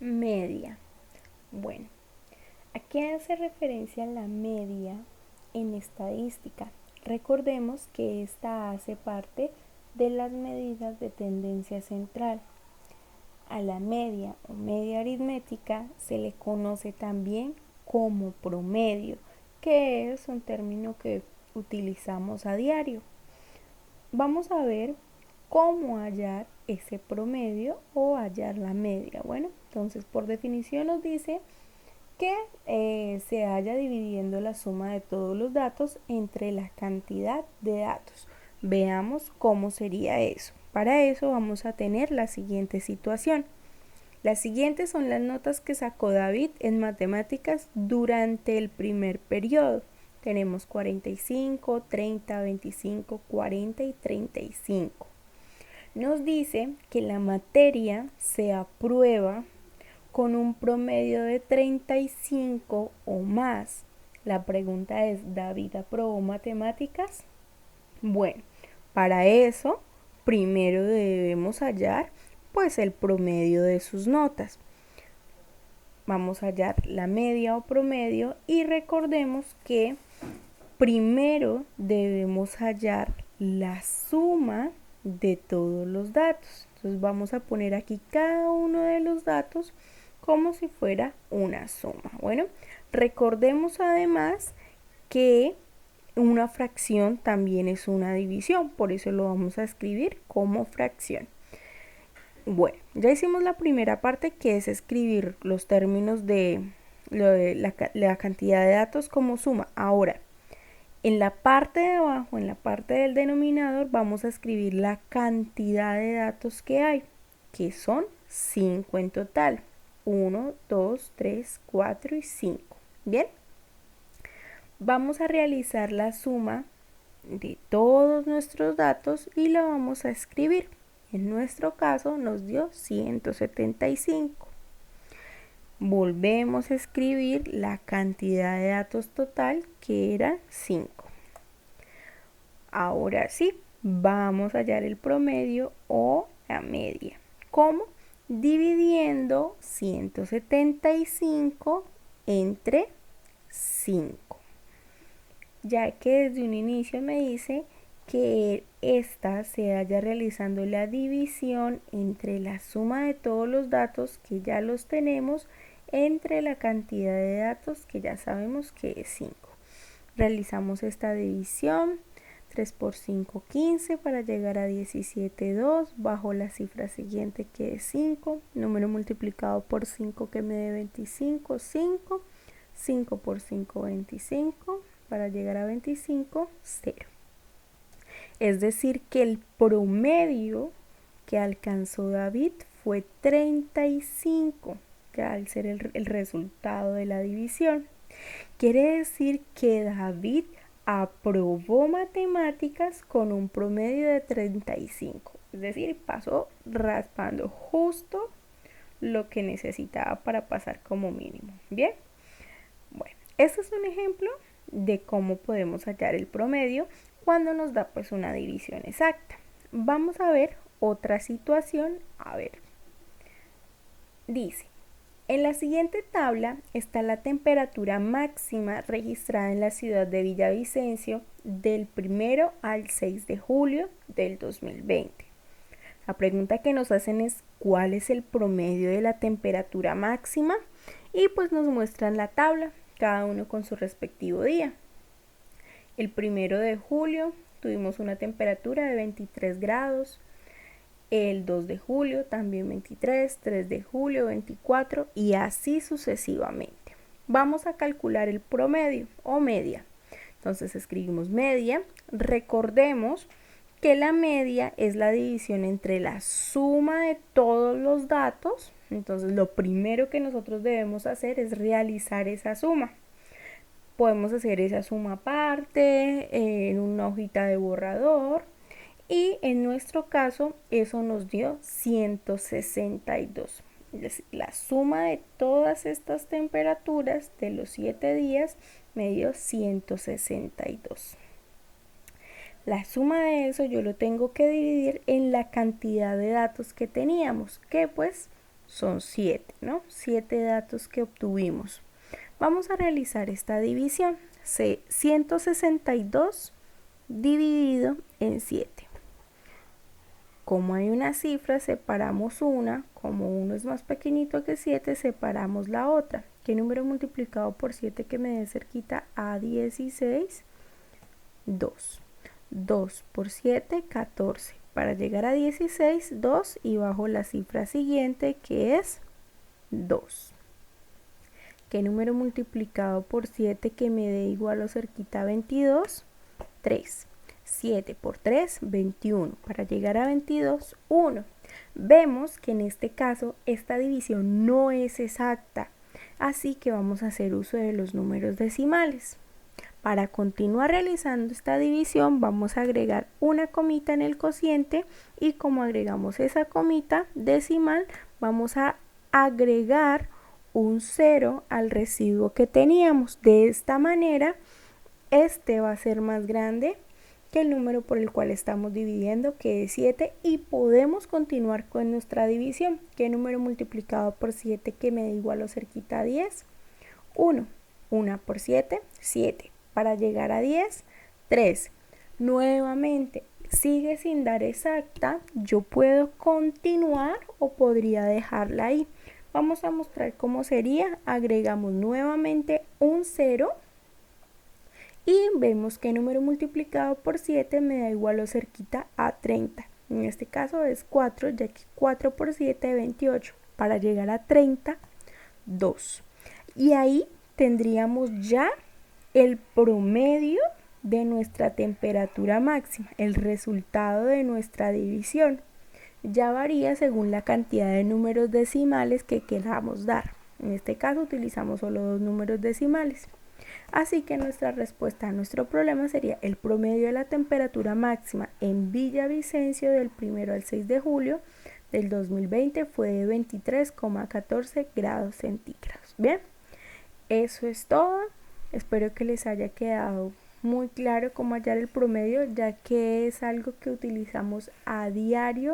Media. Bueno, ¿a qué hace referencia la media en estadística? Recordemos que esta hace parte de las medidas de tendencia central. A la media o media aritmética se le conoce también como promedio, que es un término que utilizamos a diario. Vamos a ver cómo hallar ese promedio o hallar la media. Bueno, entonces por definición nos dice que se halla dividiendo la suma de todos los datos entre la cantidad de datos. Veamos cómo sería eso. Para eso vamos a tener la siguiente situación. Las siguientes son las notas que sacó David en matemáticas durante el primer periodo. Tenemos 45, 30, 25, 40 y 35. Nos dice que la materia se aprueba con un promedio de 35 o más. La pregunta es, ¿David aprobó matemáticas? Bueno, para eso primero debemos hallar pues el promedio de sus notas. Vamos a hallar la media o promedio y recordemos que primero debemos hallar la suma de todos los datos. Entonces vamos a poner aquí cada uno de los datos como si fuera una suma. Bueno, recordemos además que una fracción también es una división, por eso lo vamos a escribir como fracción. Bueno, ya hicimos la primera parte, que es escribir los términos de la cantidad de datos como suma. Ahora, en la parte de abajo, en la parte del denominador, vamos a escribir la cantidad de datos que hay, que son 5 en total. 1, 2, 3, 4 y 5. Bien, vamos a realizar la suma de todos nuestros datos y la vamos a escribir. En nuestro caso nos dio 175. Volvemos a escribir la cantidad de datos total, que era 5. Ahora sí, vamos a hallar el promedio o la media. ¿Cómo? Dividiendo 175 entre 5. Ya que desde un inicio me dice que esta se haya realizando la división entre la suma de todos los datos, que ya los tenemos, entre la cantidad de datos, que ya sabemos que es 5. Realizamos esta división. 3 por 5, 15, para llegar a 17,2, bajo la cifra siguiente, que es 5, número multiplicado por 5 que me dé 25, 5, 5 por 5, 25, para llegar a 25, 0. Es decir, que el promedio que alcanzó David fue 35, ya al ser el resultado de la división. Quiere decir que David aprobó matemáticas con un promedio de 35, es decir, pasó raspando justo lo que necesitaba para pasar como mínimo. Bien, bueno, este es un ejemplo de cómo podemos hallar el promedio cuando nos da pues una división exacta. Vamos a ver otra situación. A ver, dice: en la siguiente tabla está la temperatura máxima registrada en la ciudad de Villavicencio del 1 al 6 de julio del 2020. La pregunta que nos hacen es ¿cuál es el promedio de la temperatura máxima? Y pues nos muestran la tabla, cada uno con su respectivo día. El 1 de julio tuvimos una temperatura de 23 grados. El 2 de julio también 23, 3 de julio 24 y así sucesivamente. Vamos a calcular el promedio o media. Entonces escribimos media. Recordemos que la media es la división entre la suma de todos los datos. Entonces lo primero que nosotros debemos hacer es realizar esa suma. Podemos hacer esa suma aparte, en una hojita de borrador. Y en nuestro caso eso nos dio 162. Es decir, la suma de todas estas temperaturas de los 7 días me dio 162. La suma de eso yo lo tengo que dividir en la cantidad de datos que teníamos, que pues son 7, ¿no? 7 datos que obtuvimos. Vamos a realizar esta división. 162 dividido en 7. Como hay una cifra, separamos una. Como uno es más pequeñito que 7, separamos la otra. ¿Qué número multiplicado por 7 que me dé cerquita a 16? 2. 2 por 7, 14. Para llegar a 16, 2 y bajo la cifra siguiente que es 2. ¿Qué número multiplicado por 7 que me dé igual o cerquita a 22? 3. 7 por 3, 21. Para llegar a 22, 1. Vemos que en este caso esta división no es exacta, así que vamos a hacer uso de los números decimales. Para continuar realizando esta división vamos a agregar una comita en el cociente y como agregamos esa comita decimal vamos a agregar un 0 al residuo que teníamos. De esta manera este va a ser más grande que el número por el cual estamos dividiendo, que es 7, y podemos continuar con nuestra división. ¿Qué número multiplicado por 7 que me da igual o cerquita a 10? 1. 1 por 7, 7. Para llegar a 10, 3. Nuevamente, sigue sin dar exacta. Yo puedo continuar o podría dejarla ahí. Vamos a mostrar cómo sería. Agregamos nuevamente un 0 y vemos que el número multiplicado por 7 me da igual o cerquita a 30. En este caso es 4, ya que 4 por 7 es 28. Para llegar a 30, 2. Y ahí tendríamos ya el promedio de nuestra temperatura máxima, el resultado de nuestra división. Ya varía según la cantidad de números decimales que queramos dar. En este caso utilizamos solo 2 números decimales. Así que nuestra respuesta a nuestro problema sería el promedio de la temperatura máxima en Villavicencio del 1 al 6 de julio del 2020 fue de 23,14 grados centígrados. Bien, eso es todo. Espero que les haya quedado muy claro cómo hallar el promedio, ya que es algo que utilizamos a diario